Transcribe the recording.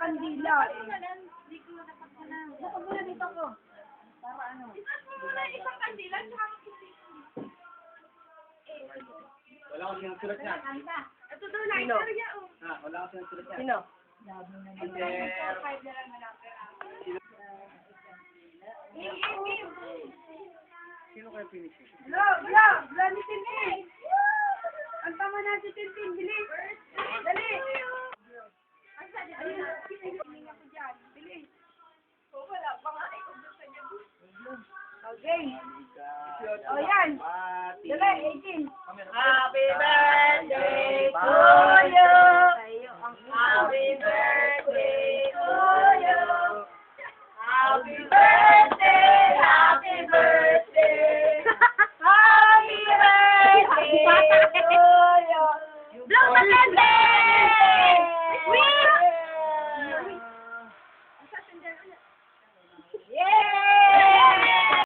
kandila eh. Dapat muna dito ko. Para ano? Isas mo muna isang kandila, tsaka Wala akong sinusulat niya. ito daw lighter niya, oh. Ha, wala akong sinusulat niya. Sino? Sino kayo finishing? Bla ni Tintin. Ang tama na si Tintin, bilis. Dali. Ayun, hiling ako dyan. Bilis. Wala pa nga, ikaw doon sa niya. Okay. O yan. Dali, 18. Happy birthday to you!